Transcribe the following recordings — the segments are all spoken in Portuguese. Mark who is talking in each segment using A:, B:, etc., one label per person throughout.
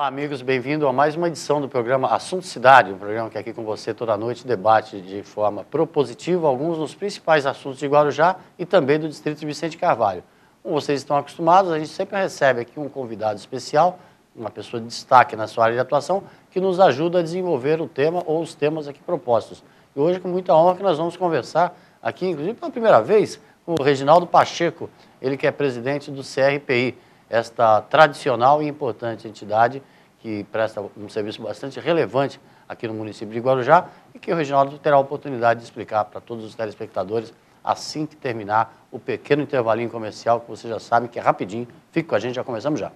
A: Olá, amigos, bem-vindo a mais uma edição do programa Assunto Cidade, um programa que aqui com você toda noite debate de forma propositiva alguns dos principais assuntos de Guarujá e também do Distrito de Vicente Carvalho. Como vocês estão acostumados, a gente sempre recebe aqui um convidado especial, uma pessoa de destaque na sua área de atuação, que nos ajuda a desenvolver o tema ou os temas aqui propostos. E hoje, com muita honra, que nós vamos conversar aqui, inclusive pela primeira vez, com o Reginaldo Pacheco, ele que é presidente do CRPI, esta tradicional e importante entidade que presta um serviço bastante relevante aqui no município de Guarujá e que o Reginaldo terá a oportunidade de explicar para todos os telespectadores assim que terminar o pequeno intervalinho comercial, que vocês já sabem que é rapidinho. Fique com a gente, já começamos já.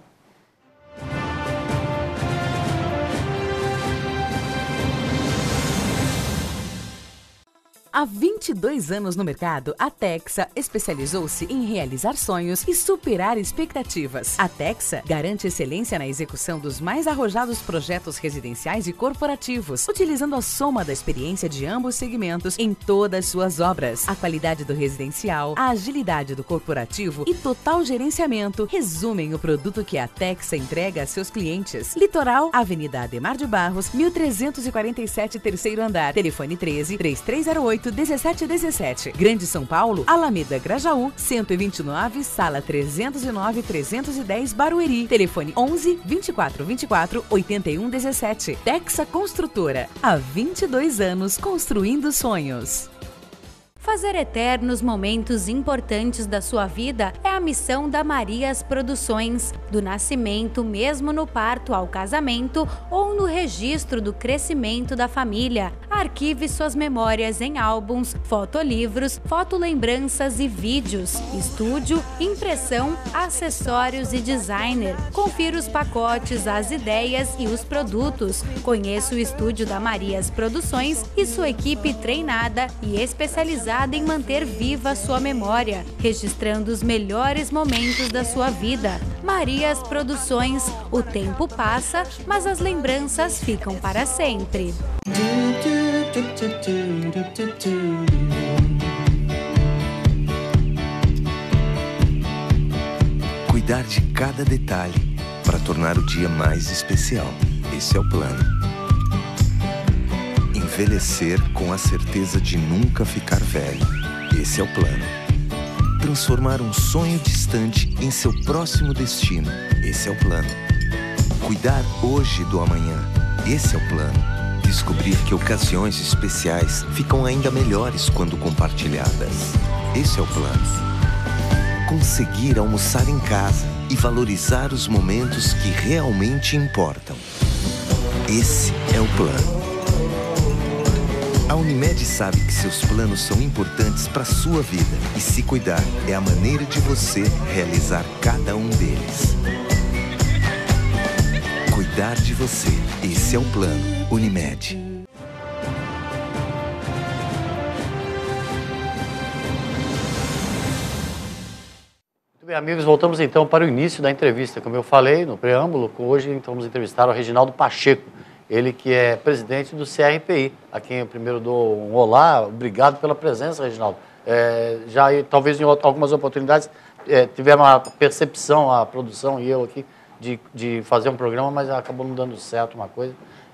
B: Há 22 anos no mercado, a Texa especializou-se em realizar sonhos e superar expectativas. A Texa garante excelência na execução dos mais arrojados projetos residenciais e corporativos, utilizando a soma da experiência de ambos segmentos em todas suas obras. A qualidade do residencial, a agilidade do corporativo e total gerenciamento resumem o produto que a Texa entrega a seus clientes. Litoral, Avenida Ademar de Barros, 1347, terceiro andar. Telefone 13-3308-1717. Grande São Paulo, Alameda Grajaú, 129, sala 309-310, Barueri. Telefone 11-2424-8117. Texa Construtora, há 22 anos construindo sonhos.
C: Fazer eternos momentos importantes da sua vida é a missão da Marias Produções. Do nascimento, mesmo no parto ao casamento ou no registro do crescimento da família. Arquive suas memórias em álbuns, fotolivros, fotolembranças e vídeos. Estúdio, impressão, acessórios e designer. Confira os pacotes, as ideias e os produtos. Conheça o estúdio da Marias Produções e sua equipe treinada e especializada em manter viva sua memória, registrando os melhores momentos da sua vida. Marias Produções, o tempo passa, mas as lembranças ficam para sempre.
D: Cuidar de cada detalhe para tornar o dia mais especial. Esse é o plano. Envelhecer com a certeza de nunca ficar velho. Esse é o plano. Transformar um sonho distante em seu próximo destino. Esse é o plano. Cuidar hoje do amanhã. Esse é o plano. Descobrir que ocasiões especiais ficam ainda melhores quando compartilhadas. Esse é o plano. Conseguir almoçar em casa e valorizar os momentos que realmente importam. Esse é o plano. A Unimed sabe que seus planos são importantes para a sua vida e se cuidar é a maneira de você realizar cada um deles. Cuidar de você. Esse é o plano. Unimed.
A: Muito bem, amigos, voltamos então para o início da entrevista. Como eu falei no preâmbulo, hoje então vamos entrevistar o Reginaldo Pacheco. Ele que é presidente do CRPI, a quem eu primeiro dou um olá, obrigado pela presença, Reginaldo. Talvez em algumas oportunidades tivemos uma percepção, a produção e eu aqui, de fazer um programa, mas acabou não dando certo uma coisa.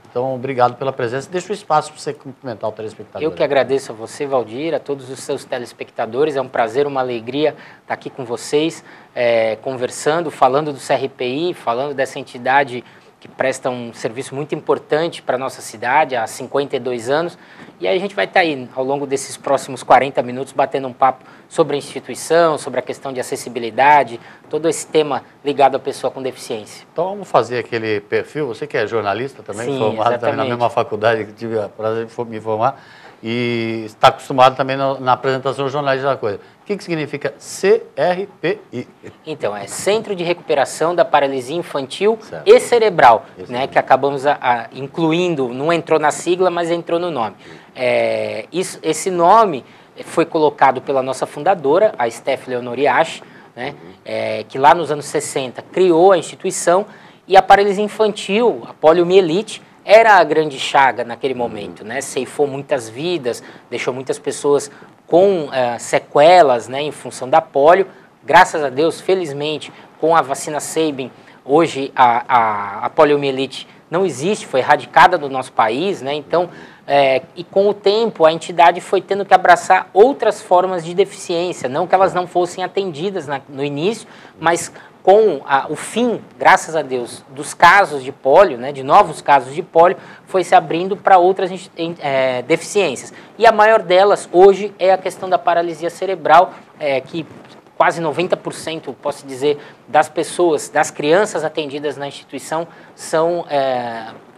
A: Então, obrigado pela presença. Deixa o espaço para você cumprimentar o telespectador.
E: Eu que agradeço a você, Valdir, a todos os seus telespectadores. É um prazer, uma alegria estar aqui com vocês, conversando, falando do CRPI, falando dessa entidade que presta um serviço muito importante para a nossa cidade há 52 anos. E aí a gente vai estar aí, ao longo desses próximos 40 minutos, batendo um papo sobre a instituição, sobre a questão de acessibilidade, todo esse tema ligado à pessoa com deficiência.
A: Então vamos fazer aquele perfil, você que é jornalista também,
E: Sim,
A: formado também na mesma faculdade que tive o prazer de me formar, e está acostumado também na apresentação jornalística da coisa. O que significa CRPI?
E: Então, é Centro de Recuperação da Paralisia Infantil e Cerebral, né, que acabamos incluindo, não entrou na sigla, mas entrou no nome. Esse nome foi colocado pela nossa fundadora, a Steph Leonor Yash, né, que lá nos anos 60 criou a instituição, e a paralisia infantil, a poliomielite, era a grande chaga naquele momento, né? Ceifou muitas vidas, deixou muitas pessoas com sequelas, né, em função da polio. Graças a Deus, felizmente, com a vacina Sabin, Hoje a poliomielite não existe, foi erradicada do nosso país, né? Então, e com o tempo a entidade foi tendo que abraçar outras formas de deficiência, não que elas não fossem atendidas no início, mas com o fim, graças a Deus, dos casos de pólio, né, de novos casos de pólio, foi se abrindo para outras deficiências. E a maior delas hoje é a questão da paralisia cerebral, que quase 90%, posso dizer, das pessoas, das crianças atendidas na instituição são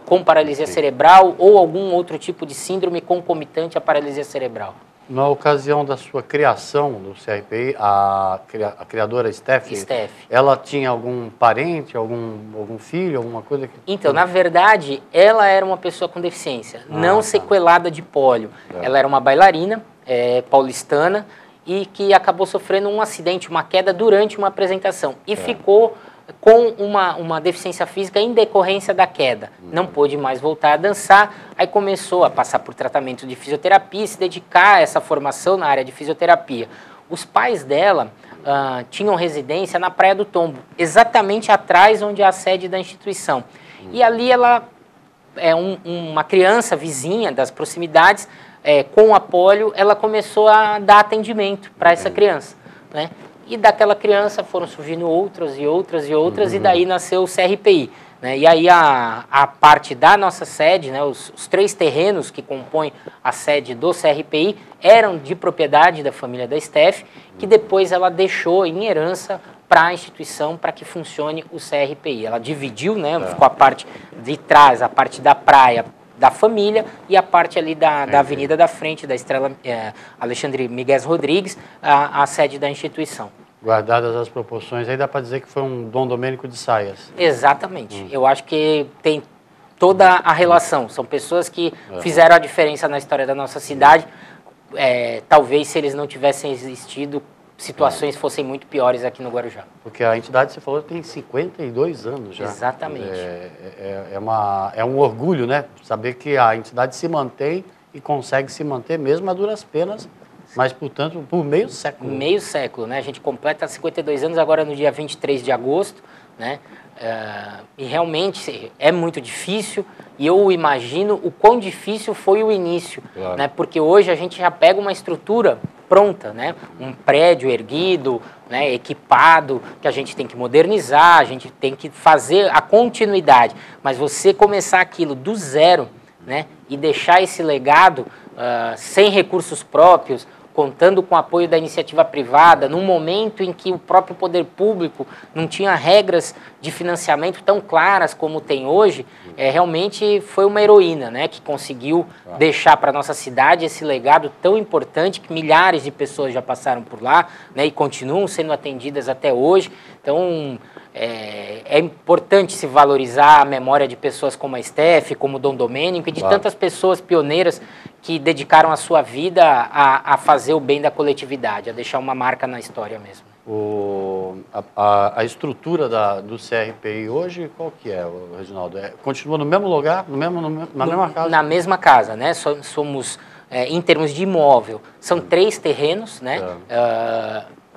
E: com paralisia cerebral ou algum outro tipo de síndrome concomitante à paralisia cerebral.
A: Na ocasião da sua criação do CRPI, a criadora Steph, ela tinha algum parente, algum filho, alguma coisa?
E: Então, na verdade, ela era uma pessoa com deficiência, não sequelada de pólio. Ela era uma bailarina paulistana e que acabou sofrendo um acidente, uma queda durante uma apresentação e ficou com uma deficiência física em decorrência da queda. Não pôde mais voltar a dançar, aí começou a passar por tratamento de fisioterapia e se dedicar a essa formação na área de fisioterapia. Os pais dela tinham residência na Praia do Tombo, exatamente atrás onde é a sede da instituição. E ali ela uma criança vizinha das proximidades, com a pólio, ela começou a dar atendimento para essa criança, né? E daquela criança foram surgindo outras e outras e outras, e daí nasceu o CRPI. Né? E aí a parte da nossa sede, né, os 3 terrenos que compõem a sede do CRPI, eram de propriedade da família da Steph, que depois ela deixou em herança para a instituição, para que funcione o CRPI. Ela dividiu, né, ficou a parte de trás, a parte da praia, da família, e a parte ali da avenida da frente, da Estrela Alexandre Miguel Rodrigues, a sede da instituição.
A: Guardadas as proporções, aí dá para dizer que foi um Dom Domênico de Saias.
E: Exatamente. Eu acho que tem toda a relação. São pessoas que fizeram a diferença na história da nossa cidade. Talvez se eles não tivessem existido, situações fossem muito piores aqui no Guarujá.
A: Porque a entidade, você falou, tem 52 anos já.
E: Exatamente.
A: É um orgulho, né? Saber que a entidade se mantém e consegue se manter mesmo a duras penas, mas, portanto, por meio século.
E: Meio século, né? A gente completa 52 anos agora no dia 23 de agosto, né? E realmente é muito difícil, e eu imagino o quão difícil foi o início, né? Porque hoje a gente já pega uma estrutura pronta, né? Um prédio erguido, né? Equipado, que a gente tem que modernizar, a gente tem que fazer a continuidade, mas você começar aquilo do zero, né? E deixar esse legado sem recursos próprios, contando com o apoio da iniciativa privada, num momento em que o próprio poder público não tinha regras de financiamento tão claras como tem hoje, realmente foi uma heroína, né, que conseguiu deixar para a nossa cidade esse legado tão importante, que milhares de pessoas já passaram por lá, né, e continuam sendo atendidas até hoje. Então, é importante se valorizar a memória de pessoas como a Steph, como o Dom Domênico, e de tantas pessoas pioneiras que dedicaram a sua vida a fazer o bem da coletividade, a deixar uma marca na história mesmo.
A: A estrutura do CRPI hoje, qual que é, Reginaldo? Continua no mesmo lugar, na mesma casa?
E: Na mesma casa, né? Somos, em termos de imóvel, são 3 terrenos, né?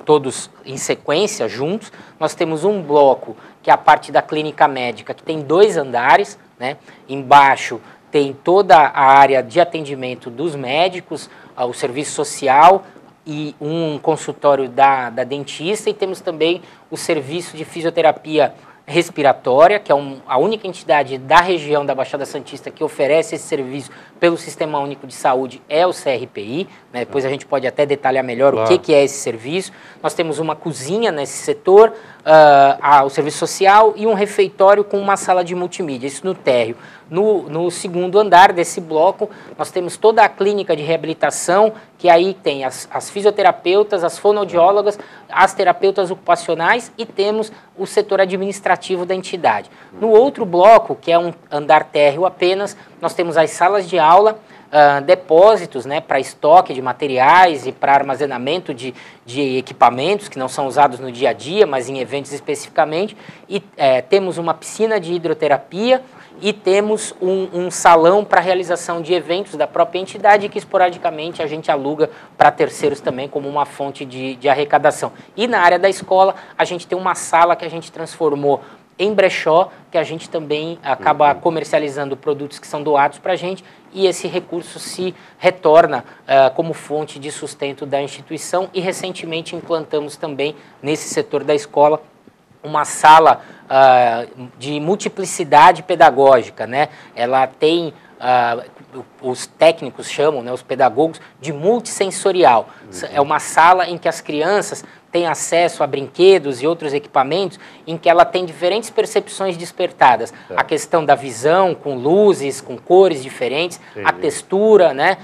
E: Todos em sequência, juntos. Nós temos um bloco, que é a parte da clínica médica, que tem 2 andares, né? Embaixo tem toda a área de atendimento dos médicos, o serviço social e um consultório da dentista, e temos também o serviço de fisioterapia respiratória, que é a única entidade da região da Baixada Santista que oferece esse serviço pelo Sistema Único de Saúde, é o CRPI, né? Depois a gente pode até detalhar melhor o que é esse serviço. Nós temos uma cozinha nesse setor, o serviço social, e um refeitório com uma sala de multimídia, isso no térreo. No segundo andar desse bloco, nós temos toda a clínica de reabilitação, que aí tem as fisioterapeutas, as fonoaudiólogas, as terapeutas ocupacionais, e temos o setor administrativo da entidade. No outro bloco, que é um andar térreo apenas, nós temos as salas de aula, depósitos, né, para estoque de materiais e para armazenamento de equipamentos que não são usados no dia a dia, mas em eventos especificamente, e temos uma piscina de hidroterapia, e temos um salão para realização de eventos da própria entidade, que esporadicamente a gente aluga para terceiros também como uma fonte de arrecadação. E na área da escola, a gente tem uma sala que a gente transformou em brechó, que a gente também acaba comercializando produtos que são doados para a gente, e esse recurso se retorna como fonte de sustento da instituição. E recentemente implantamos também nesse setor da escola uma sala de multiplicidade pedagógica, né? Ela tem, os técnicos chamam, né, os pedagogos, de multissensorial. É uma sala em que as crianças têm acesso a brinquedos e outros equipamentos em que ela tem diferentes percepções despertadas. A questão da visão, com luzes, com cores diferentes, a textura, né,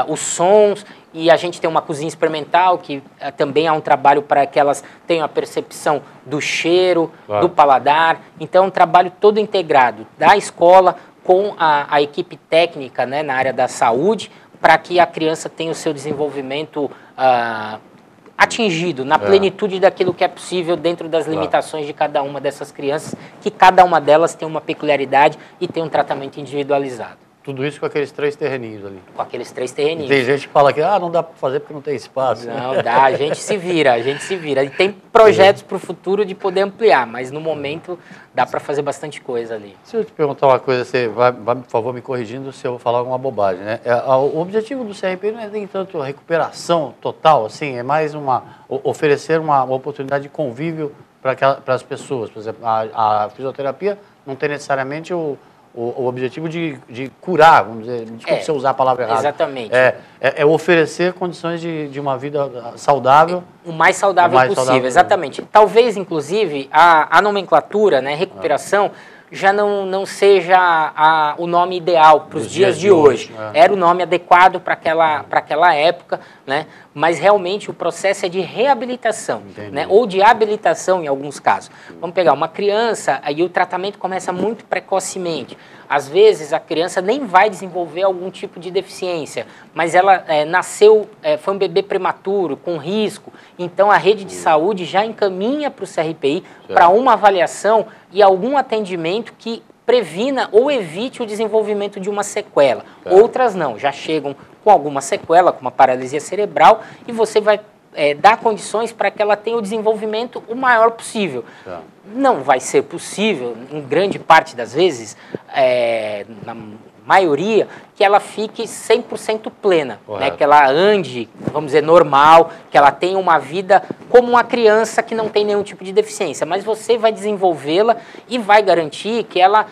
E: os sons, e a gente tem uma cozinha experimental que também há um trabalho para que elas tenham a percepção do cheiro, do paladar. Então, é um trabalho todo integrado da escola com a equipe técnica, né, na área da saúde, para que a criança tenha o seu desenvolvimento atingido, na plenitude daquilo que é possível dentro das limitações de cada uma dessas crianças, que cada uma delas tem uma peculiaridade e tem um tratamento individualizado.
A: Tudo isso com aqueles 3 terreninhos ali.
E: Com aqueles 3 terreninhos.
A: E tem gente que fala que não dá para fazer porque não tem espaço.
E: Não dá, a gente se vira. E tem projetos para o futuro de poder ampliar, mas no momento dá para fazer bastante coisa ali. Se
A: eu te perguntar uma coisa, você vai, por favor, me corrigindo se eu falar alguma bobagem, né? O objetivo do CRPI não é nem tanto a recuperação total, assim, é mais oferecer uma oportunidade de convívio para as pessoas. Por exemplo, a fisioterapia não tem necessariamente o objetivo de curar, vamos dizer, desculpa se eu usar a palavra errada.
E: Exatamente.
A: É oferecer condições de uma vida saudável.
E: O mais saudável possível, exatamente. Talvez, inclusive, a nomenclatura, né, recuperação, já não seja o nome ideal para os dias de hoje. Era o nome adequado para aquela época, né? Mas realmente o processo é de reabilitação, né? Ou de habilitação em alguns casos. Vamos pegar uma criança, aí o tratamento começa muito precocemente. Às vezes a criança nem vai desenvolver algum tipo de deficiência, mas ela nasceu, foi um bebê prematuro, com risco, então a rede de saúde já encaminha para o CRPI para uma avaliação e algum atendimento que previna ou evite o desenvolvimento de uma sequela. Outras não, já chegam com alguma sequela, com uma paralisia cerebral, e você vai dar condições para que ela tenha o desenvolvimento o maior possível. Não vai ser possível, em grande parte das vezes, na maioria, que ela fique 100% plena, né? Que ela ande, vamos dizer, normal, que ela tenha uma vida como uma criança que não tem nenhum tipo de deficiência, mas você vai desenvolvê-la e vai garantir que ela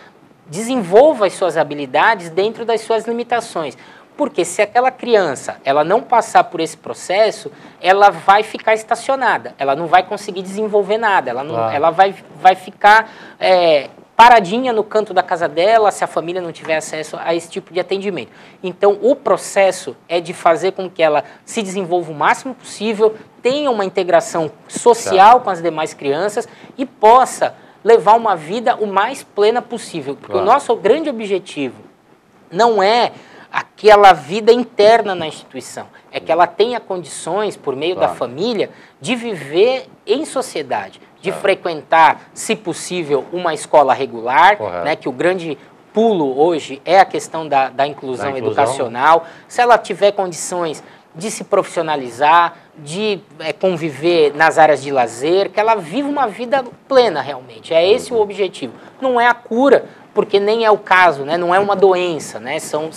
E: desenvolva as suas habilidades dentro das suas limitações. Porque se aquela criança ela não passar por esse processo, ela vai ficar estacionada, ela não vai conseguir desenvolver nada, ela vai ficar paradinha no canto da casa dela, se a família não tiver acesso a esse tipo de atendimento. Então, o processo é de fazer com que ela se desenvolva o máximo possível, tenha uma integração social com as demais crianças e possa levar uma vida o mais plena possível. Porque o nosso grande objetivo não é aquela vida interna na instituição, é que ela tenha condições, por meio da família, de viver em sociedade, de frequentar, se possível, uma escola regular, né, que o grande pulo hoje é a questão da inclusão educacional. Se ela tiver condições de se profissionalizar, de conviver nas áreas de lazer, que ela viva uma vida plena realmente. É esse o objetivo. Não é a cura, porque nem é o caso, né? Não é uma doença, né? São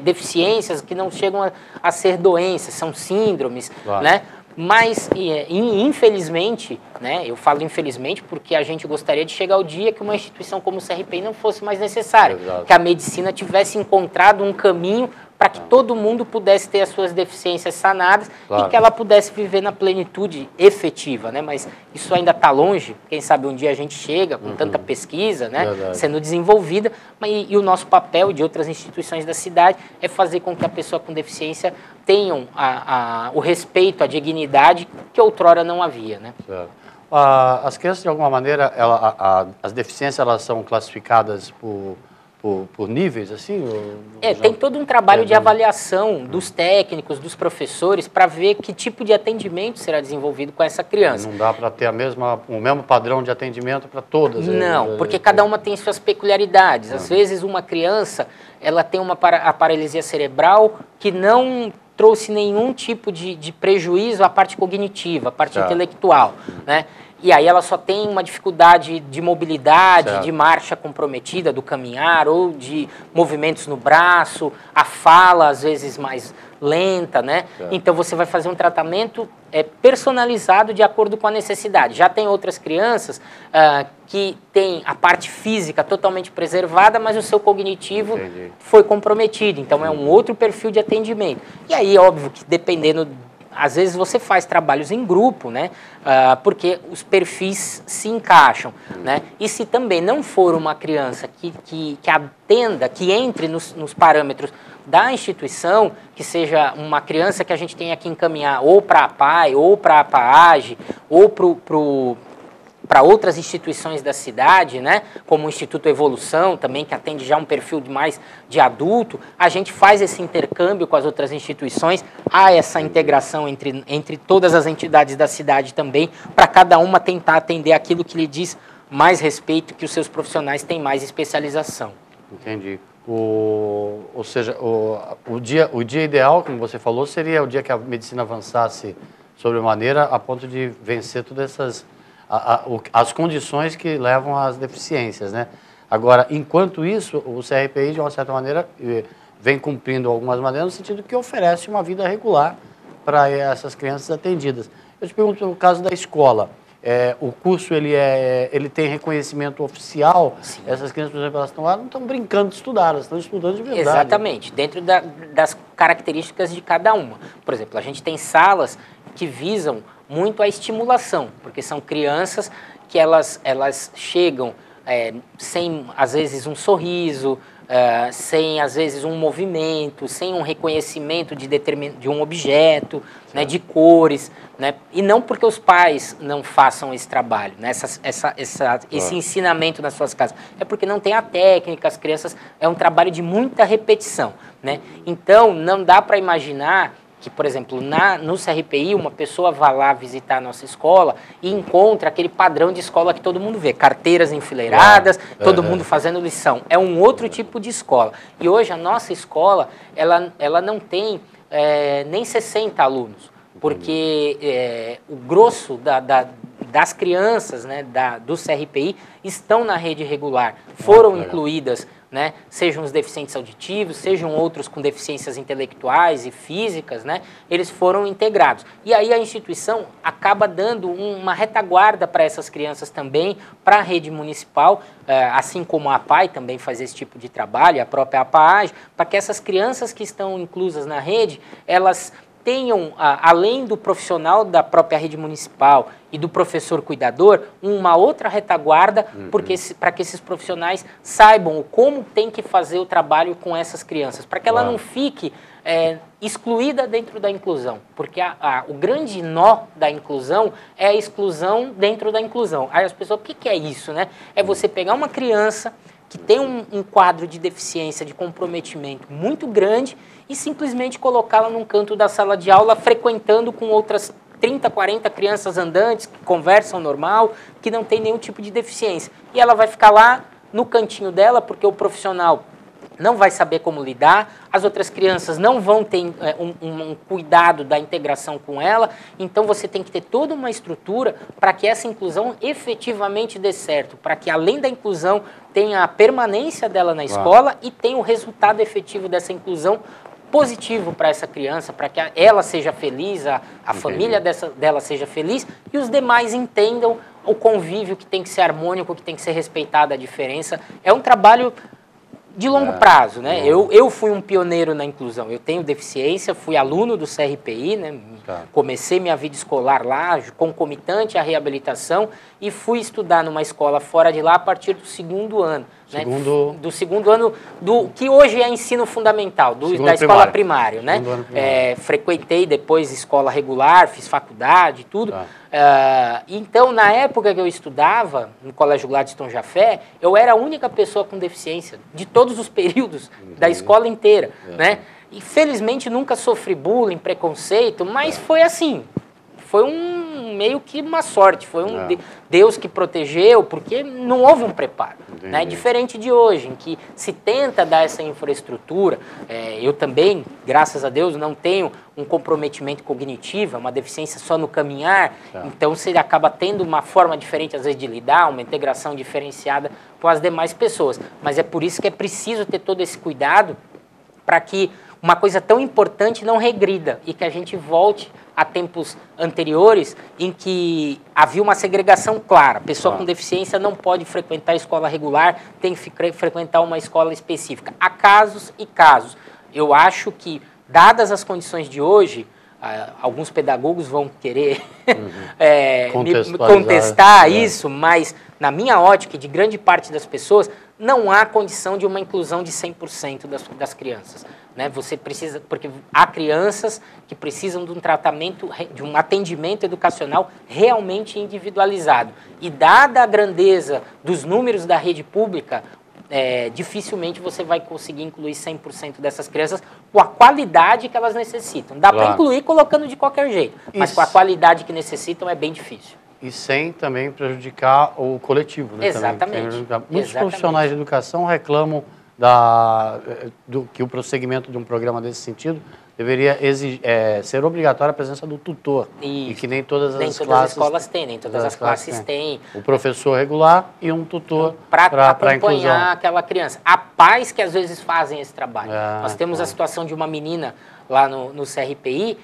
E: deficiências que não chegam a ser doenças, são síndromes, né? Mas, infelizmente, né, eu falo infelizmente porque a gente gostaria de chegar ao dia que uma instituição como o CRPI não fosse mais necessária, que a medicina tivesse encontrado um caminho para que todo mundo pudesse ter as suas deficiências sanadas e que ela pudesse viver na plenitude efetiva, né? Mas isso ainda está longe, quem sabe um dia a gente chega com tanta pesquisa, né, sendo desenvolvida, e o nosso papel de outras instituições da cidade é fazer com que a pessoa com deficiência tenham o respeito, a dignidade que outrora não havia, né?
A: As crianças, de alguma maneira, as deficiências, elas são classificadas por níveis, assim?
E: Tem todo um trabalho de avaliação dos técnicos, dos professores, para ver que tipo de atendimento será desenvolvido com essa criança.
A: Não dá para ter o mesmo padrão de atendimento para todas?
E: Não, porque cada uma tem suas peculiaridades. Às vezes, uma criança ela tem a paralisia cerebral que não trouxe nenhum tipo de prejuízo à parte cognitiva, à parte intelectual, né? e aí ela só tem uma dificuldade de mobilidade,
A: certo,
E: de marcha comprometida, do caminhar, ou de movimentos no braço, a fala às vezes mais lenta, né?
A: Certo.
E: Então você vai fazer um tratamento personalizado de acordo com a necessidade. Já tem outras crianças que têm a parte física totalmente preservada, mas o seu cognitivo foi comprometido. Então é um outro perfil de atendimento. E aí, óbvio que dependendo, às vezes você faz trabalhos em grupo, né? Porque os perfis se encaixam, né? E se também não for uma criança que atenda, que entre nos parâmetros da instituição, que seja uma criança que a gente tenha que encaminhar ou para a APAE, ou para a APAAGE, ou para outras instituições da cidade, né, como o Instituto Evolução, também, que atende já um perfil mais de adulto, a gente faz esse intercâmbio com as outras instituições, há essa integração entre todas as entidades da cidade também, para cada uma tentar atender aquilo que lhe diz mais respeito, que os seus profissionais têm mais especialização.
A: Entendi. Ou seja, o dia ideal, como você falou, seria o dia que a medicina avançasse sobremaneira a ponto de vencer todas essas as condições que levam às deficiências, né? Agora, enquanto isso, o CRPI, de uma certa maneira, vem cumprindo algumas maneiras no sentido que oferece uma vida regular para essas crianças atendidas. Eu te pergunto, no caso da escola, o curso ele tem reconhecimento oficial? Sim. Essas crianças, por exemplo, elas estão lá, não estão brincando de estudar, elas estão estudando de verdade.
E: Exatamente, dentro das características de cada uma. Por exemplo, a gente tem salas que visam muito a estimulação, porque são crianças que elas chegam sem, às vezes, um sorriso, sem, às vezes, um movimento, sem um reconhecimento de um objeto, né, de cores, né, e não porque os pais não façam esse trabalho, né, esse ensinamento nas suas casas, é porque não tem a técnica, as crianças, é um trabalho de muita repetição, né, então não dá para imaginar que, por exemplo, no CRPI, uma pessoa vai lá visitar a nossa escola e encontra aquele padrão de escola que todo mundo vê, carteiras enfileiradas, todo mundo fazendo lição. É um outro tipo de escola. E hoje a nossa escola, ela não tem nem 60 alunos, porque o grosso das crianças, né, do CRPI estão na rede regular, foram incluídas, né, sejam os deficientes auditivos, sejam outros com deficiências intelectuais e físicas, né, eles foram integrados. E aí a instituição acaba dando uma retaguarda para essas crianças também, para a rede municipal, assim como a APAE também faz esse tipo de trabalho, a própria APAAGE, para que essas crianças que estão inclusas na rede, elas tenham, além do profissional da própria rede municipal e do professor cuidador, uma outra retaguarda, para que esses profissionais saibam como tem que fazer o trabalho com essas crianças, para que ela não fique excluída dentro da inclusão, porque o grande nó da inclusão é a exclusão dentro da inclusão. Aí as pessoas, o que é isso, né? É você pegar uma criança que tem um quadro de deficiência, de comprometimento muito grande e simplesmente colocá-la num canto da sala de aula, frequentando com outras 30, 40 crianças andantes, que conversam normal, que não tem nenhum tipo de deficiência. E ela vai ficar lá no cantinho dela, porque o profissional não vai saber como lidar, as outras crianças não vão ter um cuidado da integração com ela, então você tem que ter toda uma estrutura para que essa inclusão efetivamente dê certo, para que além da inclusão tenha a permanência dela na escola e tenha o resultado efetivo dessa inclusão positivo para essa criança, para que ela seja feliz, a família dela seja feliz e os demais entendam o convívio que tem que ser harmônico, que tem que ser respeitada a diferença. É um trabalho de longo prazo, né? Eu fui um pioneiro na inclusão. Eu tenho deficiência, fui aluno do CRPI, né? Comecei minha vida escolar lá, concomitante à reabilitação, e fui estudar numa escola fora de lá a partir do segundo ano. Do segundo ano, que hoje é ensino fundamental, da escola primária, né? Frequentei depois escola regular, fiz faculdade, tudo. Então, na época que eu estudava no Colégio Gladstone Jafé, eu era a única pessoa com deficiência de todos os períodos da escola inteira, né? E felizmente nunca sofri bullying, preconceito, mas foi assim, foi meio que uma sorte, foi Deus que protegeu, porque não houve um preparo. Né? Diferente de hoje, em que se tenta dar essa infraestrutura, eu também, graças a Deus, não tenho um comprometimento cognitivo, uma deficiência só no caminhar, então você acaba tendo uma forma diferente, às vezes, de lidar, uma integração diferenciada com as demais pessoas. Mas é por isso que é preciso ter todo esse cuidado para que uma coisa tão importante não regrida e que a gente volte a tempos anteriores em que havia uma segregação clara. A pessoa com deficiência não pode frequentar a escola regular, tem que frequentar uma escola específica. Há casos e casos. Eu acho que, dadas as condições de hoje, alguns pedagogos vão querer contestar isso, mas na minha ótica e de grande parte das pessoas, não há condição de uma inclusão de 100% das crianças. Né? Você precisa, porque há crianças que precisam de um tratamento, de um atendimento educacional realmente individualizado. E dada a grandeza dos números da rede pública, dificilmente você vai conseguir incluir 100% dessas crianças com a qualidade que elas necessitam. Dá para incluir colocando de qualquer jeito, mas com a qualidade que necessitam é bem difícil.
A: E sem também prejudicar o coletivo, né?
E: Exatamente.
A: Muitos profissionais de educação reclamam que o prosseguimento de um programa desse sentido deveria ser obrigatória a presença do tutor.
E: Isso.
A: E que nem todas as
E: escolas têm, nem todas as classes têm.
A: O professor regular e um tutor
E: para acompanhar aquela criança. Há pais que às vezes fazem esse trabalho. Nós temos a situação de uma menina lá no CRPI,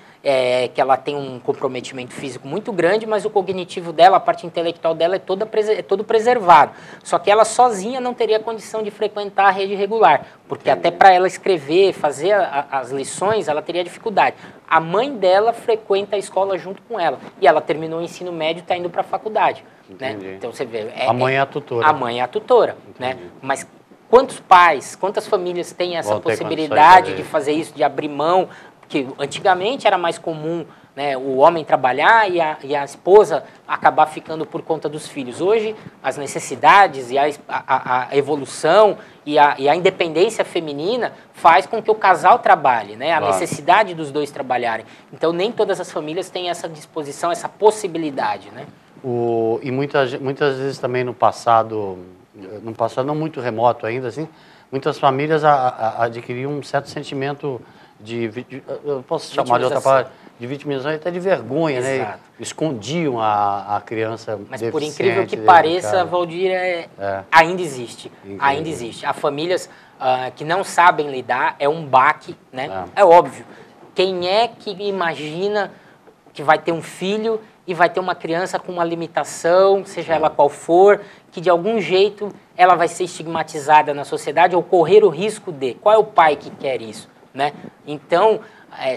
E: que ela tem um comprometimento físico muito grande, mas o cognitivo dela, a parte intelectual dela é todo preservado. Só que ela sozinha não teria condição de frequentar a rede regular, porque até para ela escrever, fazer as lições, ela teria dificuldade. A mãe dela frequenta a escola junto com ela, e ela terminou o ensino médio e está indo para a faculdade. Né? Então você vê...
A: a mãe é a tutora.
E: A mãe é a tutora. Né? Mas quantos pais, quantas famílias têm essa possibilidade de fazer isso, de abrir mão? Que antigamente era mais comum, né, o homem trabalhar e a esposa acabar ficando por conta dos filhos. Hoje, as necessidades e a evolução e a independência feminina faz com que o casal trabalhe, né, a necessidade dos dois trabalharem. Então, nem todas as famílias têm essa disposição, essa possibilidade. Né?
A: E muitas vezes também no passado não muito remoto ainda, assim, muitas famílias adquiriam um certo sentimento eu posso chamar de outra palavra, de vitimização e até de vergonha, né? Escondiam a criança deficiente.
E: Mas por incrível que pareça, Valdir, ainda existe. Ainda existe. Há famílias que não sabem lidar, é um baque, né? É óbvio. Quem é que imagina que vai ter um filho e vai ter uma criança com uma limitação, seja ela qual for, que de algum jeito ela vai ser estigmatizada na sociedade ou correr o risco de... Qual é o pai que quer isso? Né? Então,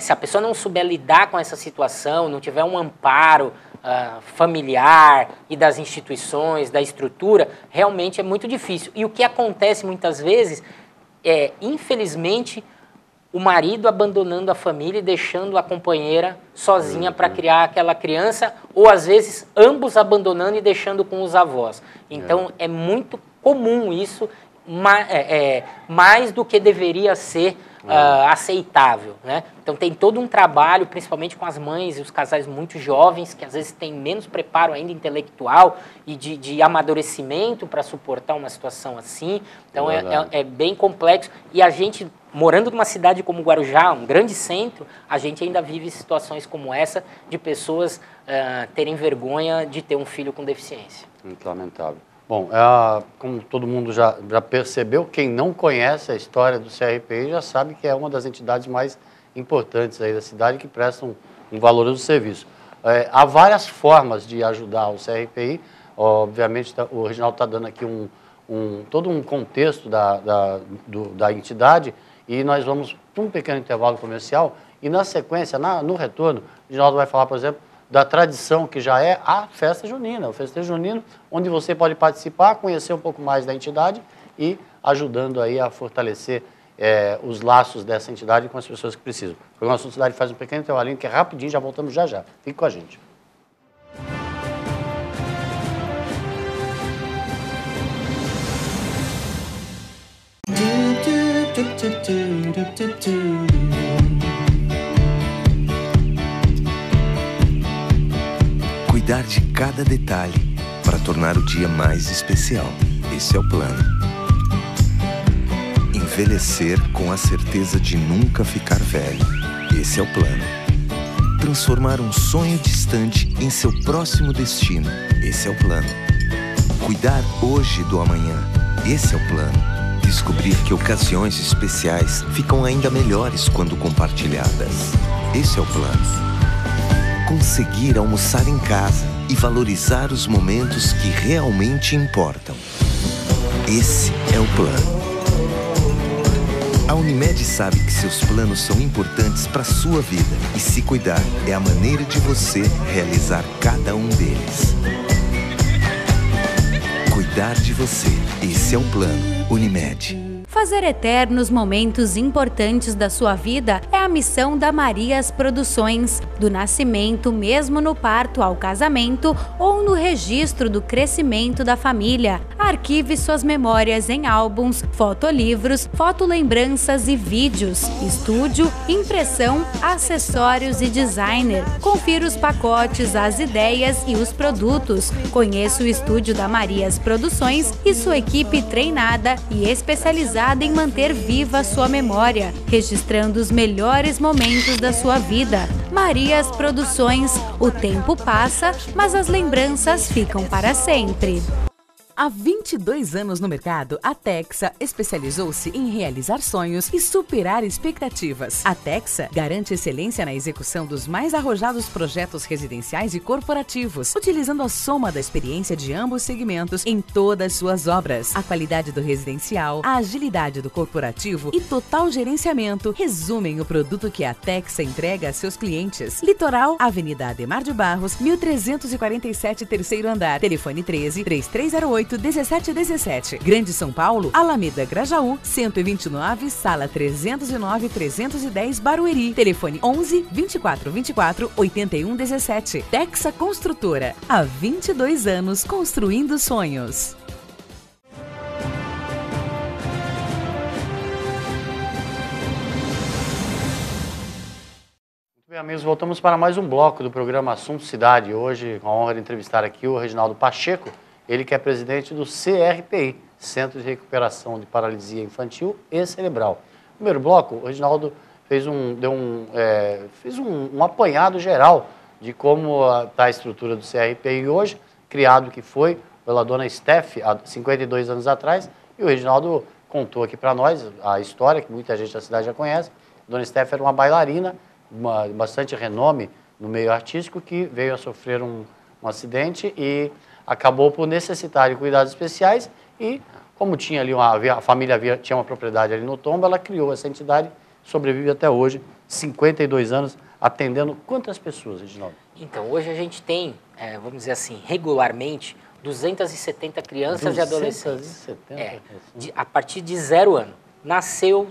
E: se a pessoa não souber lidar com essa situação, não tiver um amparo familiar e das instituições, da estrutura, realmente é muito difícil. E o que acontece muitas vezes é, infelizmente, o marido abandonando a família e deixando a companheira sozinha para criar aquela criança, ou às vezes ambos abandonando e deixando com os avós. Então, é muito comum isso, mais do que deveria ser aceitável, né? Então tem todo um trabalho, principalmente com as mães e os casais muito jovens, que às vezes têm menos preparo ainda intelectual e de amadurecimento para suportar uma situação assim. Então é bem complexo. E a gente, morando numa cidade como Guarujá, um grande centro, a gente ainda vive situações como essa de pessoas terem vergonha de ter um filho com deficiência.
A: Muito lamentável. Bom, como todo mundo já percebeu, quem não conhece a história do CRPI já sabe que é uma das entidades mais importantes aí da cidade que prestam um valoroso serviço. Há várias formas de ajudar o CRPI, obviamente o Reginaldo está dando aqui todo um contexto da entidade e nós vamos para um pequeno intervalo comercial e na sequência, no retorno, o Reginaldo vai falar, por exemplo, da tradição que já é a festa junina, o festejo junino, onde você pode participar, conhecer um pouco mais da entidade e ajudando aí a fortalecer os laços dessa entidade com as pessoas que precisam. O programa Assunto Cidade faz um pequeno intervalinho que é rapidinho, já voltamos já. Fique com a gente.
D: Cuidar de cada detalhe para tornar o dia mais especial. Esse é o plano. Envelhecer com a certeza de nunca ficar velho. Esse é o plano. Transformar um sonho distante em seu próximo destino. Esse é o plano. Cuidar hoje do amanhã. Esse é o plano. Descobrir que ocasiões especiais ficam ainda melhores quando compartilhadas. Esse é o plano. Conseguir almoçar em casa e valorizar os momentos que realmente importam. Esse é o plano. A Unimed sabe que seus planos são importantes para a sua vida e se cuidar é a maneira de você realizar cada um deles. Cuidar de você. Esse é o plano Unimed.
C: Fazer eternos momentos importantes da sua vida é a missão da Marias Produções. Do nascimento, mesmo no parto ao casamento ou no registro do crescimento da família. Arquive suas memórias em álbuns, fotolivros, fotolembranças e vídeos. Estúdio, impressão, acessórios e designer. Confira os pacotes, as ideias e os produtos. Conheça o estúdio da Marias Produções e sua equipe treinada e especializada em manter viva a sua memória, registrando os melhores momentos da sua vida. Marias Produções, o tempo passa, mas as lembranças ficam para sempre.
B: Há 22 anos no mercado, a Texa especializou-se em realizar sonhos e superar expectativas. A Texa garante excelência na execução dos mais arrojados projetos residenciais e corporativos, utilizando a soma da experiência de ambos segmentos em todas suas obras. A qualidade do residencial, a agilidade do corporativo e total gerenciamento resumem o produto que a Texa entrega a seus clientes. Litoral, Avenida Ademar de Barros, 1347, terceiro andar. Telefone 13-3308-1717. Grande São Paulo, Alameda Grajaú, 129, sala 309-310, Barueri. Telefone 11-2424-8117. Texa Construtora. Há 22 anos construindo sonhos.
A: Bem, amigos, voltamos para mais um bloco do programa Assunto Cidade. Hoje, com a honra de entrevistar aqui o Reginaldo Pacheco, ele que é presidente do CRPI, Centro de Recuperação de Paralisia Infantil e Cerebral. No primeiro bloco, o Reginaldo fez um apanhado geral de como está a estrutura do CRPI hoje, criado que foi pela dona Steph há 52 anos atrás, e o Reginaldo contou aqui para nós a história, que muita gente da cidade já conhece. A dona Steph era uma bailarina, bastante renome no meio artístico, que veio a sofrer um acidente e acabou por necessitar de cuidados especiais e, como tinha ali a família tinha uma propriedade ali no tombo, ela criou essa entidade, sobrevive até hoje, 52 anos, atendendo quantas pessoas, Reginaldo?
E: Então, hoje a gente tem, vamos dizer assim, regularmente, 270 crianças e adolescentes. 270? A partir de 0 ano. Nasceu,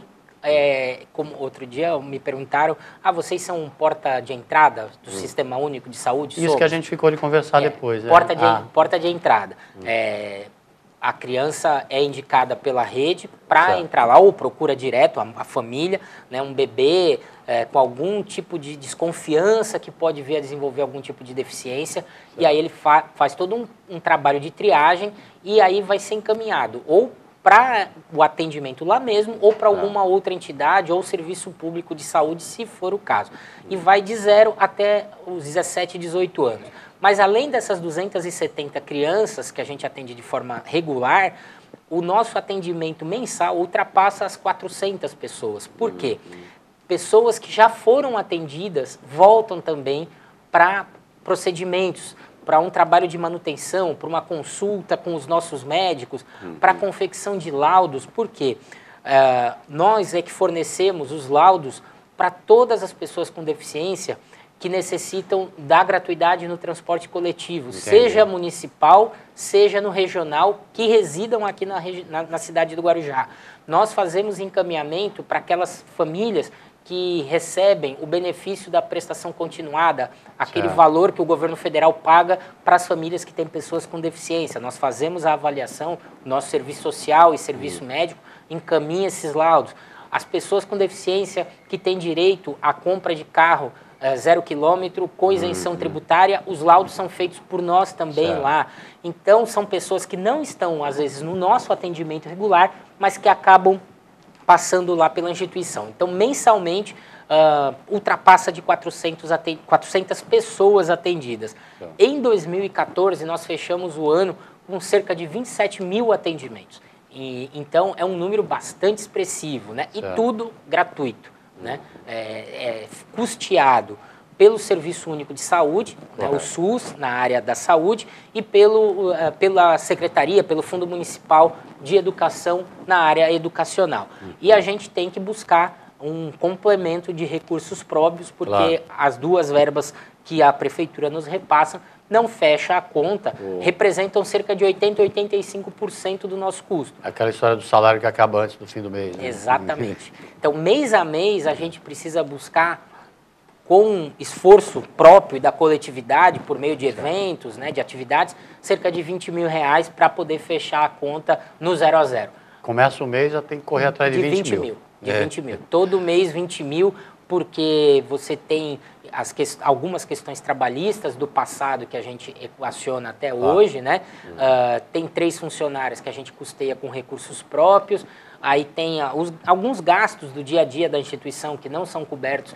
E: como outro dia me perguntaram, vocês são porta de entrada do Sistema Único de Saúde?
A: Isso que a gente ficou de conversar depois.
E: Porta de entrada. A criança é indicada pela rede para entrar lá, ou procura direto a família, né, um bebê com algum tipo de desconfiança que pode vir a desenvolver algum tipo de deficiência, e aí ele faz todo um trabalho de triagem e aí vai ser encaminhado ou para o atendimento lá mesmo, ou para alguma outra entidade ou serviço público de saúde, se for o caso. E vai de 0 até os 17, 18 anos. Mas além dessas 270 crianças que a gente atende de forma regular, o nosso atendimento mensal ultrapassa as 400 pessoas. Por quê? Pessoas que já foram atendidas voltam também para procedimentos, para um trabalho de manutenção, para uma consulta com os nossos médicos, para a confecção de laudos. Por quê? Nós é que fornecemos os laudos para todas as pessoas com deficiência que necessitam da gratuidade no transporte coletivo, seja municipal, seja no regional, que residam aqui na cidade do Guarujá. Nós fazemos encaminhamento para aquelas famílias que recebem o benefício da prestação continuada, aquele valor que o governo federal paga para as famílias que têm pessoas com deficiência. Nós fazemos a avaliação, nosso serviço social e serviço médico encaminha esses laudos. As pessoas com deficiência que têm direito à compra de carro 0 quilômetro, com isenção tributária, os laudos são feitos por nós também lá. Então, são pessoas que não estão, às vezes, no nosso atendimento regular, mas que acabam passando lá pela instituição. Então, mensalmente, ultrapassa de 400 pessoas atendidas. Em 2014, nós fechamos o ano com cerca de 27 mil atendimentos. Então, é um número bastante expressivo, né? E tudo gratuito, né? Custeado pelo Serviço Único de Saúde, né, o SUS, na área da saúde, e pela Secretaria, pelo Fundo Municipal de Educação na área educacional. E a gente tem que buscar um complemento de recursos próprios, porque as duas verbas que a Prefeitura nos repassa não fecha a conta, representam cerca de 80% a 85% do nosso custo.
A: Aquela história do salário que acaba antes do fim do mês. Né?
E: Exatamente. Então, mês a mês, a gente precisa buscar, com esforço próprio e da coletividade, por meio de eventos, né, de atividades, cerca de R$20 mil para poder fechar a conta no 0 a 0.
A: Começa o mês, já tem que correr atrás de 20 mil.
E: De 20 mil. Todo mês 20 mil, porque você tem algumas questões trabalhistas do passado que a gente equaciona até hoje, né? Tem 3 funcionários que a gente custeia com recursos próprios, aí tem alguns gastos do dia a dia da instituição que não são cobertos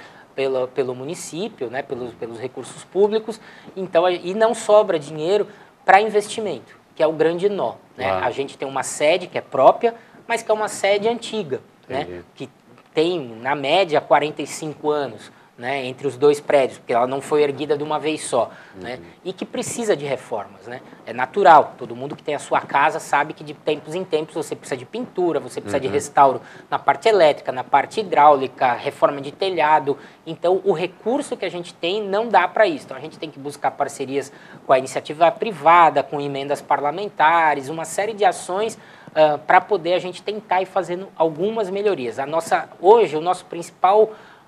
E: pelo município, né? pelos recursos públicos, então, e não sobra dinheiro para investimento, que é o grande nó. Né? A gente tem uma sede que é própria, mas que é uma sede antiga, né? Que tem, na média, 45 anos, né, entre os 2 prédios, porque ela não foi erguida de uma vez só, né, e que precisa de reformas. Né? É natural, todo mundo que tem a sua casa sabe que de tempos em tempos você precisa de pintura, você precisa de restauro na parte elétrica, na parte hidráulica, reforma de telhado. Então, o recurso que a gente tem não dá para isso. Então, a gente tem que buscar parcerias com a iniciativa privada, com emendas parlamentares, uma série de ações para poder a gente tentar ir fazendo algumas melhorias. Hoje, o nosso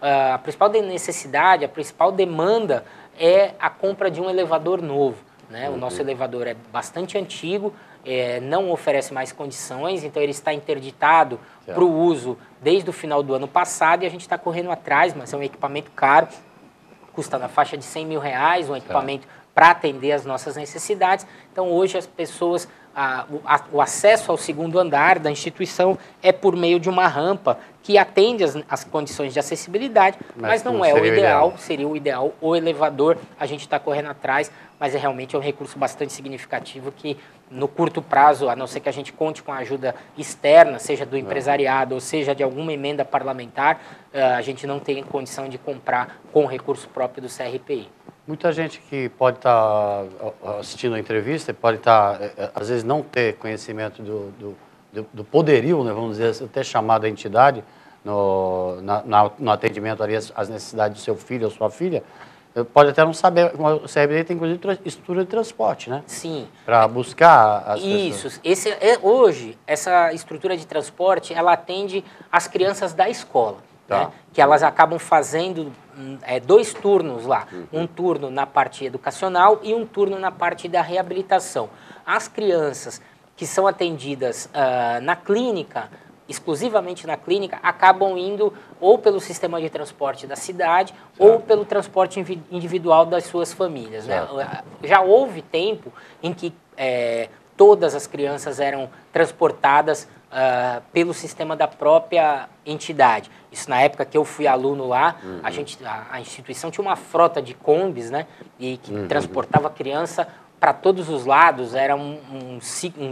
E: a principal necessidade, a principal demanda é a compra de um elevador novo. Né? O nosso elevador é bastante antigo, não oferece mais condições, então ele está interditado para o uso desde o final do ano passado e a gente está correndo atrás, mas é um equipamento caro, custa na faixa de R$100 mil, um equipamento para atender as nossas necessidades. Então, hoje, as pessoas, o acesso ao segundo andar da instituição é por meio de uma rampa que atende as condições de acessibilidade, mas não é o ideal, seria o ideal o elevador, a gente está correndo atrás, mas realmente é um recurso bastante significativo que, no curto prazo, a não ser que a gente conte com a ajuda externa, seja do empresariado ou seja de alguma emenda parlamentar, a gente não tem condição de comprar com recurso próprio do CRPI.
A: Muita gente que pode estar assistindo a entrevista, pode estar, às vezes, não ter conhecimento do poderio, né, vamos dizer, até chamar da entidade no atendimento ali às necessidades do seu filho ou sua filha, pode até não saber. O CRPI tem, inclusive, estrutura de transporte, né?
E: Sim.
A: Para buscar as pessoas.
E: Isso. Hoje, essa estrutura de transporte, ela atende as crianças da escola. Né? Que elas acabam fazendo 2 turnos lá, um turno na parte educacional e um turno na parte da reabilitação. As crianças que são atendidas na clínica, exclusivamente na clínica, acabam indo ou pelo sistema de transporte da cidade ou pelo transporte individual das suas famílias. Né? Já houve tempo em que todas as crianças eram transportadas pelo sistema da própria entidade. Isso na época que eu fui aluno lá, a instituição tinha uma frota de combis, né, e que transportava criança para todos os lados, era um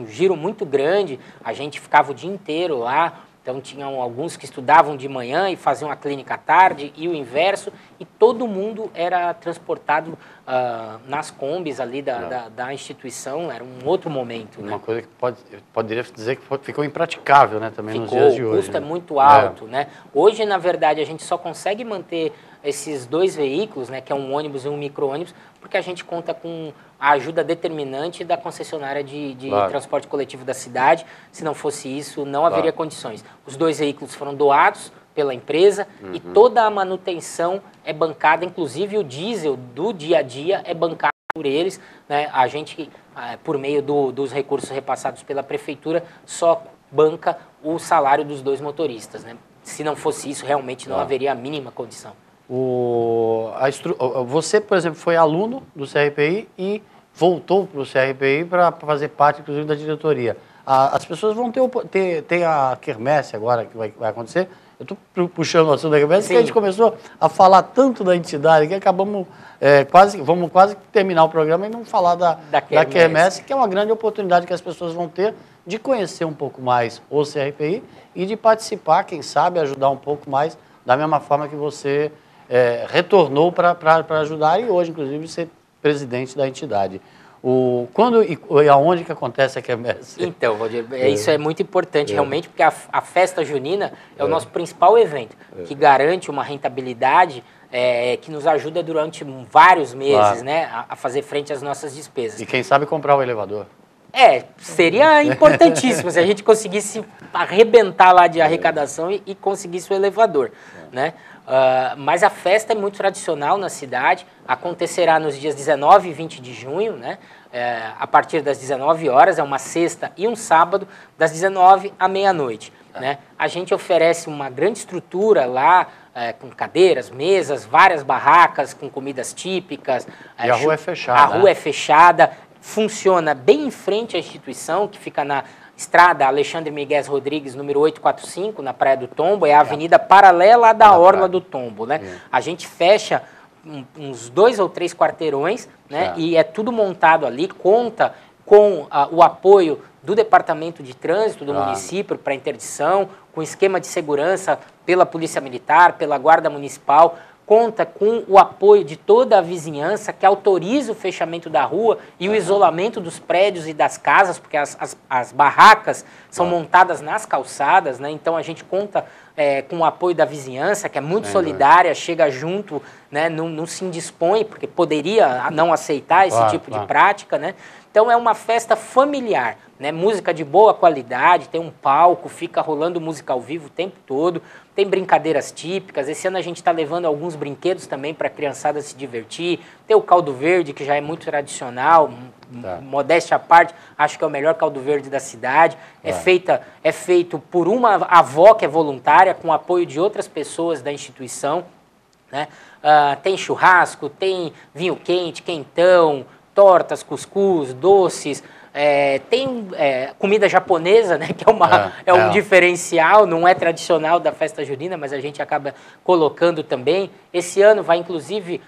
E: giro muito grande, a gente ficava o dia inteiro lá, então tinham alguns que estudavam de manhã e faziam a clínica à tarde, e o inverso, e todo mundo era transportado nas combis ali da instituição, era um outro momento.
A: Uma
E: né?
A: coisa que poderia dizer que nos impraticável, né, também nos dias de hoje.
E: O custo
A: né?
E: é muito alto. Né? Hoje, na verdade, a gente só consegue manter esses 2 veículos, né, que é um ônibus e um micro-ônibus, porque a gente conta com a ajuda determinante da concessionária de transporte coletivo da cidade. Se não fosse isso, não haveria condições. Os 2 veículos foram doados pela empresa e toda a manutenção é bancada, inclusive o diesel do dia a dia é bancado por eles. Né? A gente, por meio dos recursos repassados pela prefeitura, só banca o salário dos 2 motoristas. Né? Se não fosse isso, realmente não haveria a mínima condição.
A: Você, por exemplo, foi aluno do CRPI e voltou para o CRPI para fazer parte, inclusive, da diretoria. As pessoas vão ter a quermesse agora que vai acontecer. Eu estou puxando o assunto da quermesse, porque a gente começou a falar tanto da entidade que acabamos vamos quase terminar o programa e não falar da quermesse, que é uma grande oportunidade que as pessoas vão ter de conhecer um pouco mais o CRPI e de participar, quem sabe, ajudar um pouco mais, da mesma forma que você retornou para ajudar e hoje, inclusive, ser presidente da entidade. Quando e aonde que acontece a quermesse?
E: Então, Valdir, isso é muito importante realmente, porque a festa junina é o nosso principal evento, que garante uma rentabilidade que nos ajuda durante vários meses, né, a fazer frente às nossas despesas.
A: E quem sabe comprar o elevador.
E: Seria importantíssimo se a gente conseguisse arrebentar lá de arrecadação e conseguisse o elevador, né? Mas a festa é muito tradicional na cidade, acontecerá nos dias 19 e 20 de junho, né? A partir das 19 horas, é uma sexta e um sábado, das 19 à meia-noite, né? A gente oferece uma grande estrutura lá, com cadeiras, mesas, várias barracas com comidas típicas.
A: E a rua é fechada.
E: A rua é fechada, funciona bem em frente à instituição, que fica na Estrada Alexandre Miguel Rodrigues, número 845, na Praia do Tombo, é a avenida paralela da Orla do Tombo, né? A gente fecha uns 2 ou 3 quarteirões, né? E é tudo montado ali, conta com o apoio do Departamento de Trânsito do município para interdição, com esquema de segurança pela Polícia Militar, pela Guarda Municipal, conta com o apoio de toda a vizinhança que autoriza o fechamento da rua e o isolamento dos prédios e das casas, porque as barracas são montadas nas calçadas, né? Então a gente conta com o apoio da vizinhança, que é muito solidária, chega junto, né? Não se indispõe, porque poderia não aceitar esse tipo de prática, né? Então é uma festa familiar, né? Música de boa qualidade, tem um palco, fica rolando música ao vivo o tempo todo, tem brincadeiras típicas. Esse ano a gente está levando alguns brinquedos também para a criançada se divertir. Tem o caldo verde, que já é muito tradicional, modéstia à parte, acho que é o melhor caldo verde da cidade. É feito por uma avó que é voluntária, com o apoio de outras pessoas da instituição, né? Tem churrasco, tem vinho quente, quentão, tortas, cuscuz, doces, tem comida japonesa, né, que é um diferencial, não é tradicional da festa junina, mas a gente acaba colocando também. Esse ano vai, inclusive,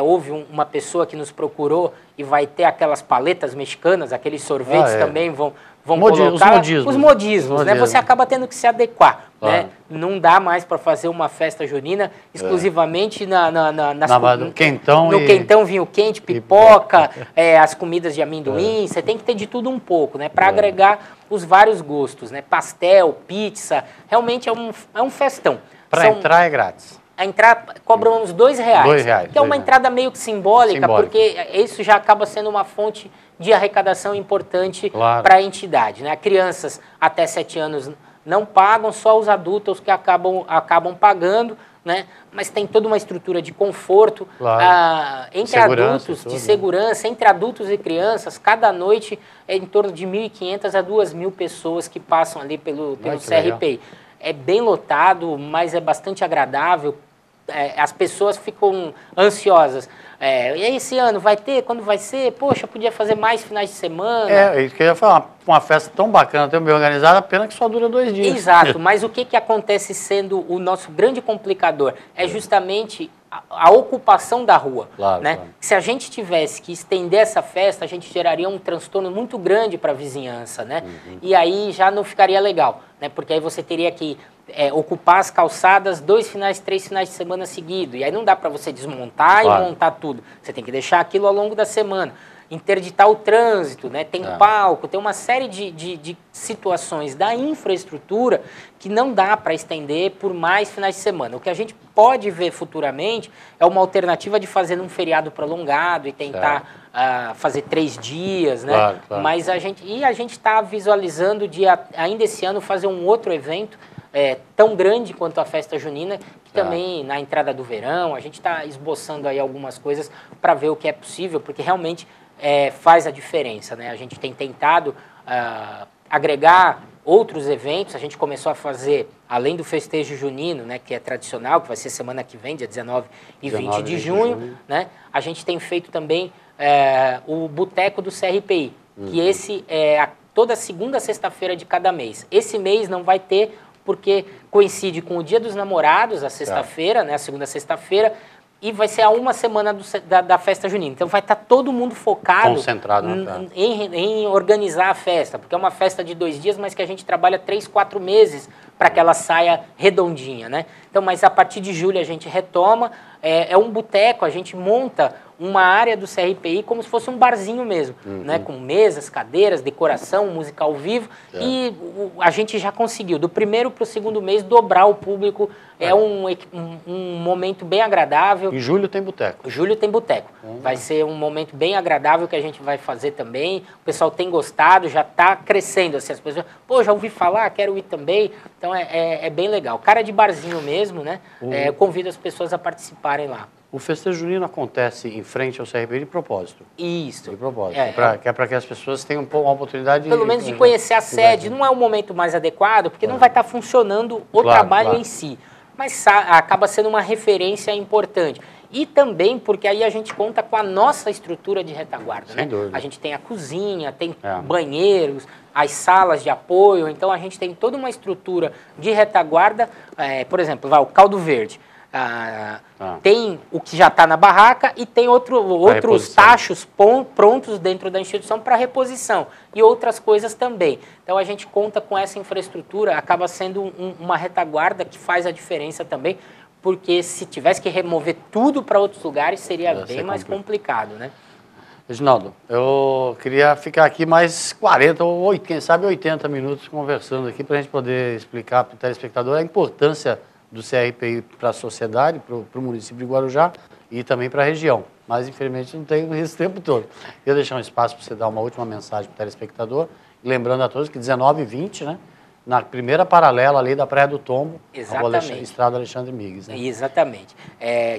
E: houve uma pessoa que nos procurou e vai ter aquelas paletas mexicanas, aqueles sorvetes também vão colocar os modismos, né? Você acaba tendo que se adequar, né? Não dá mais para fazer uma festa junina exclusivamente no quentão, vinho quente, pipoca, as comidas de amendoim. Você tem que ter de tudo um pouco, né? Para agregar os vários gostos, né? Pastel, pizza, realmente é um festão.
A: Para entrar é grátis.
E: A entrada cobra uns R$2, que é uma entrada meio que simbólica, porque isso já acaba sendo uma fonte de arrecadação importante para a entidade, né? Crianças até 7 anos não pagam, só os adultos que acabam pagando, né? Mas tem toda uma estrutura de conforto entre adultos, de segurança, entre adultos e crianças. Cada noite é em torno de 1.500 a 2.000 pessoas que passam ali pelo CRPI. É bem lotado, mas é bastante agradável. As pessoas ficam ansiosas. E esse ano vai ter? Quando vai ser? Poxa, podia fazer mais finais de semana.
A: Isso que eu ia falar. Uma festa tão bacana, tão bem organizada, pena que só dura 2 dias.
E: Exato, mas o que acontece sendo o nosso grande complicador? É justamente a ocupação da rua, né? Se a gente tivesse que estender essa festa, a gente geraria um transtorno muito grande para a vizinhança, né? E aí já não ficaria legal, né? Porque aí você teria que ocupar as calçadas 2 finais, 3 finais de semana seguidos. E aí não dá para você desmontar e montar tudo. Você tem que deixar aquilo ao longo da semana. Interditar o trânsito, né? Tem palco, tem uma série de situações da infraestrutura que não dá para estender por mais finais de semana. O que a gente pode ver futuramente é uma alternativa de fazer num feriado prolongado e tentar fazer 3 dias, né? Mas a gente está visualizando de ainda esse ano fazer um outro evento tão grande quanto a festa junina, que também na entrada do verão, a gente está esboçando aí algumas coisas para ver o que é possível, porque realmente faz a diferença, né? A gente tem tentado agregar outros eventos. A gente começou a fazer, além do festejo junino, né, que é tradicional, que vai ser semana que vem, dia 19 e 20 de junho, né, a gente tem feito também o Boteco do CRPI, que esse é toda segunda sexta-feira de cada mês. Esse mês não vai ter, porque coincide com o Dia dos Namorados, a sexta-feira, né, a segunda sexta-feira, e vai ser a uma semana da festa junina. Então vai estar todo mundo focado
A: concentrado
E: em organizar a festa, porque é uma festa de 2 dias, mas que a gente trabalha 3, 4 meses para que ela saia redondinha, né? Então, mas a partir de julho a gente retoma, é um boteco, a gente monta uma área do CRPI como se fosse um barzinho mesmo, né? Com mesas, cadeiras, decoração, música ao vivo, e a gente já conseguiu, do primeiro para o segundo mês, dobrar o público. É um momento bem agradável.
A: Em julho tem boteco.
E: Julho tem boteco. Vai ser um momento bem agradável que a gente vai fazer também. O pessoal tem gostado, já está crescendo. Assim, as pessoas, pô, já ouvi falar, quero ir também. Então é bem legal. Cara de barzinho mesmo, né? Eu convido as pessoas a participarem lá.
A: O festejo junino acontece em frente ao CRPI de propósito.
E: Isso.
A: De propósito. Que é para que as pessoas tenham uma oportunidade...
E: Pelo menos de conhecer a sede. Não é o momento mais adequado, porque não vai estar funcionando o trabalho em si. Mas acaba sendo uma referência importante. E também porque aí a gente conta com a nossa estrutura de retaguarda.
A: Sem dúvida.
E: A gente tem a cozinha, tem banheiros, as salas de apoio. Então a gente tem toda uma estrutura de retaguarda. Por exemplo, o caldo verde. Tem o que já está na barraca e tem outros tachos prontos dentro da instituição para reposição e outras coisas também. Então a gente conta com essa infraestrutura, acaba sendo uma retaguarda que faz a diferença também, porque se tivesse que remover tudo para outros lugares seria bem mais complicado, né?
A: Reginaldo, eu queria ficar aqui mais 40 ou quem sabe 80 minutos conversando aqui para a gente poder explicar para o telespectador a importância do CRPI para a sociedade, para o município de Guarujá e também para a região. Mas, infelizmente, não tenho esse tempo todo. Queria deixar um espaço para você dar uma última mensagem para o telespectador, lembrando a todos que 19 e 20, né, na primeira paralela ali da Praia do Tombo, a Estrada Alexandre Migues. Né?
E: Exatamente.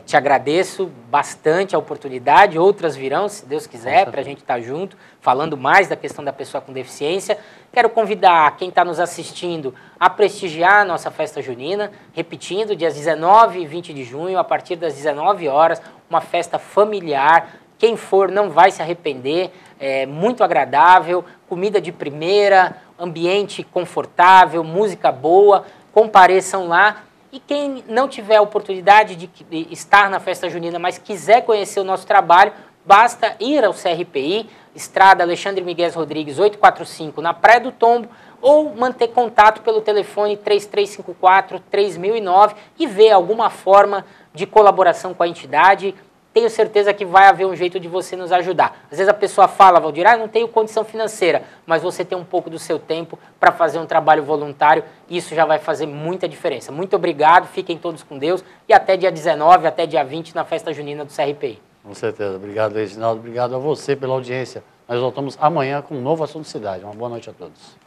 E: Te agradeço bastante a oportunidade, outras virão, se Deus quiser, para a gente estar junto, falando mais da questão da pessoa com deficiência. Quero convidar quem está nos assistindo a prestigiar a nossa festa junina, repetindo, dias 19 e 20 de junho, a partir das 19 horas, uma festa familiar. Quem for não vai se arrepender, é muito agradável, comida de primeira, ambiente confortável, música boa, compareçam lá. E quem não tiver a oportunidade de estar na festa junina, mas quiser conhecer o nosso trabalho, basta ir ao CRPI, Estrada Alexandre Miguel Rodrigues 845, na Praia do Tombo, ou manter contato pelo telefone 3354-3009 e ver alguma forma de colaboração com a entidade. Tenho certeza que vai haver um jeito de você nos ajudar. Às vezes a pessoa fala, Valdir, não tenho condição financeira, mas você tem um pouco do seu tempo para fazer um trabalho voluntário, e isso já vai fazer muita diferença. Muito obrigado, fiquem todos com Deus, e até dia 19, até dia 20 na festa junina do CRPI.
A: Com certeza. Obrigado, Reginaldo. Obrigado a você pela audiência. Nós voltamos amanhã com um novo assunto de cidade. Uma boa noite a todos.